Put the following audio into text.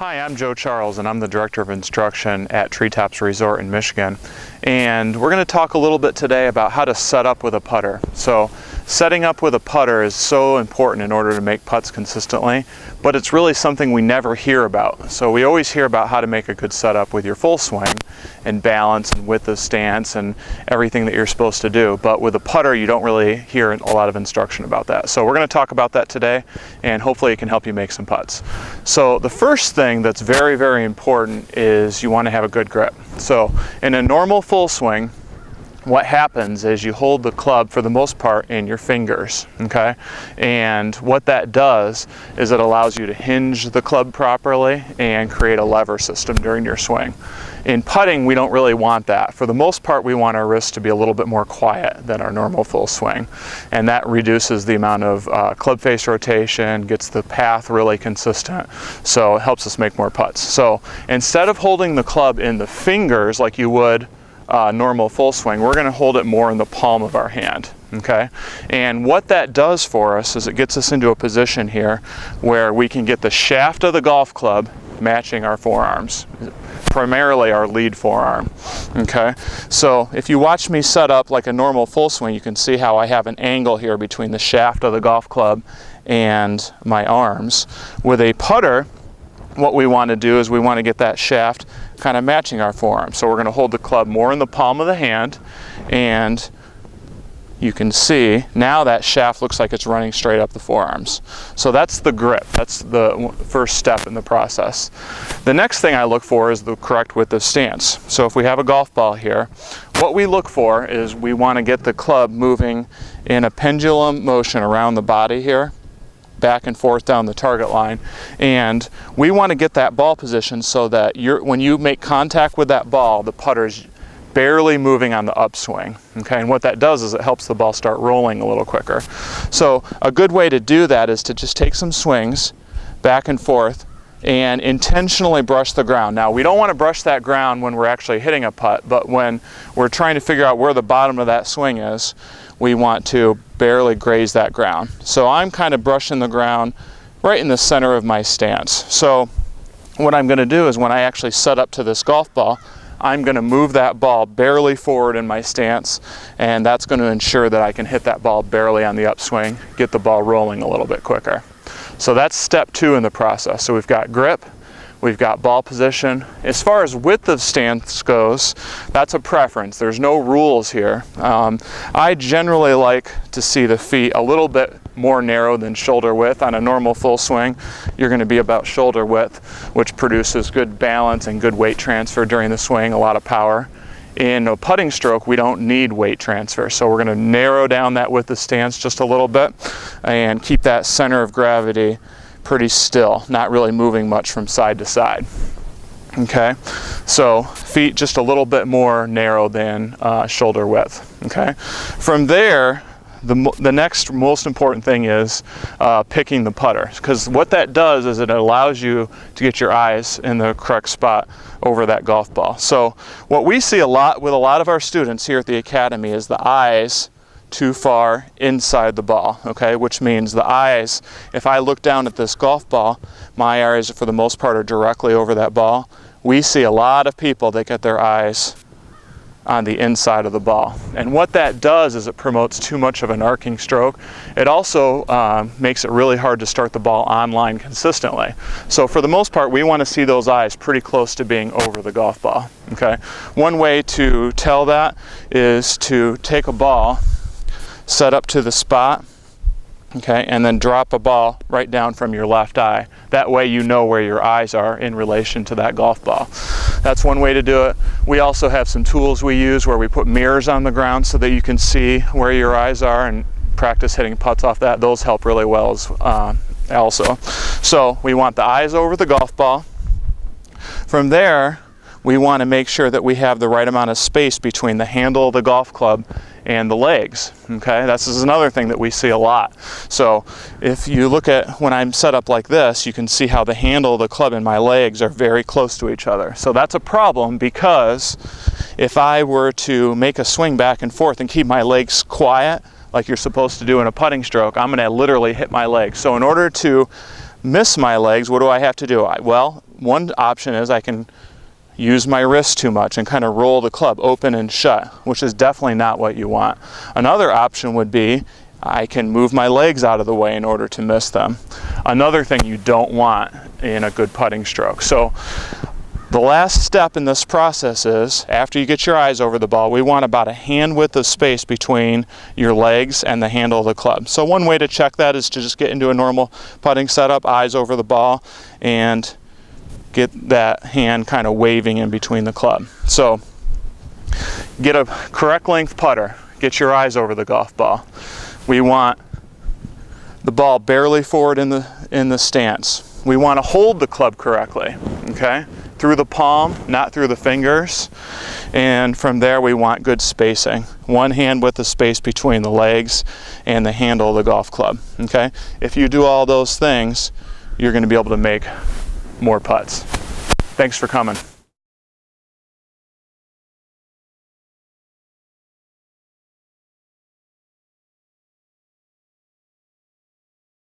Hi, I'm Joe Charles and I'm the Director of Instruction at Treetops Resort in Michigan. And we're going to talk a little bit today about how to set up with a putter. So setting up with a putter is so important in order to make putts consistently, but it's really something we never hear about. So we always hear about how to make a good setup with your full swing and balance and width of stance and everything that you're supposed to do. But with a putter, you don't really hear a lot of instruction about that. So we're going to talk about that today, and hopefully it can help you make some putts. So the first thing that's very, very important is you want to have a good grip. So in a normal full swing, what happens is you hold the club for the most part in your fingers, okay? And what that does is it allows you to hinge the club properly and create a lever system during your swing. In putting, we don't really want that. For the most part, we want our wrists to be a little bit more quiet than our normal full swing. And that reduces the amount of club face rotation, gets the path really consistent, so it helps us make more putts. So instead of holding the club in the fingers like you would normal full swing, we're going to hold it more in the palm of our hand, okay? And what that does for us is it gets us into a position here where we can get the shaft of the golf club matching our forearms, primarily our lead forearm, okay? So if you watch me set up like a normal full swing, you can see how I have an angle here between the shaft of the golf club and my arms. With a putter, what we want to do is we want to get that shaft kind of matching our forearm. So we're going to hold the club more in the palm of the hand, and you can see now that shaft looks like it's running straight up the forearms. So that's the grip. That's the first step in the process. The next thing I look for is the correct width of stance. So if we have a golf ball here, what we look for is we want to get the club moving in a pendulum motion around the body here, back and forth down the target line, and we want to get that ball position so that when you make contact with that ball, the putter's barely moving on the upswing, okay? And what that does is it helps the ball start rolling a little quicker. So a good way to do that is to just take some swings back and forth and intentionally brush the ground. Now, we don't want to brush that ground when we're actually hitting a putt, but when we're trying to figure out where the bottom of that swing is, we want to barely graze that ground. So I'm kind of brushing the ground right in the center of my stance. So what I'm going to do is when I actually set up to this golf ball, I'm going to move that ball barely forward in my stance, and that's going to ensure that I can hit that ball barely on the upswing, get the ball rolling a little bit quicker. So that's step 2 in the process. So we've got grip, we've got ball position. As far as width of stance goes, that's a preference. There's no rules here. I generally like to see the feet a little bit more narrow than shoulder width. On a normal full swing, you're going to be about shoulder width, which produces good balance and good weight transfer during the swing, a lot of power. In a putting stroke, we don't need weight transfer, so we're going to narrow down that width of stance just a little bit and keep that center of gravity pretty still, not really moving much from side to side. Okay, so feet just a little bit more narrow than shoulder width. Okay, from there, the next most important thing is picking the putter, because what that does is it allows you to get your eyes in the correct spot over that golf ball. So what we see a lot with a lot of our students here at the Academy is the eyes too far inside the ball, okay? Which means the eyes, if I look down at this golf ball, my eyes for the most part are directly over that ball. We see a lot of people that get their eyes on the inside of the ball. And what that does is it promotes too much of an arcing stroke. It also makes it really hard to start the ball on line consistently. So for the most part, we want to see those eyes pretty close to being over the golf ball, okay? One way to tell that is to take a ball, set up to the spot, okay, and then drop a ball right down from your left eye. That way you know where your eyes are in relation to that golf ball. That's one way to do it. We also have some tools we use where we put mirrors on the ground so that you can see where your eyes are and practice hitting putts off that. Those help really well also. So we want the eyes over the golf ball. From there, we want to make sure that we have the right amount of space between the handle of the golf club and the legs, okay? This is another thing that we see a lot. So if you look at when I'm set up like this, you can see how the handle of the club and my legs are very close to each other. So that's a problem, because if I were to make a swing back and forth and keep my legs quiet, like you're supposed to do in a putting stroke, I'm going to literally hit my legs. So in order to miss my legs, what do I have to do? Well, one option is I can use my wrist too much and kind of roll the club open and shut, which is definitely not what you want. Another option would be I can move my legs out of the way in order to miss them. Another thing you don't want in a good putting stroke. So the last step in this process is, after you get your eyes over the ball, we want about a hand width of space between your legs and the handle of the club. So one way to check that is to just get into a normal putting setup, eyes over the ball, and get that hand kind of waving in between the club. So get a correct length putter, get your eyes over the golf ball. We want the ball barely forward in the stance. We want to hold the club correctly, okay? Through the palm, not through the fingers. And from there we want good spacing. One hand width of space between the legs and the handle of the golf club, okay? If you do all those things, you're going to be able to make more putts. Thanks for coming.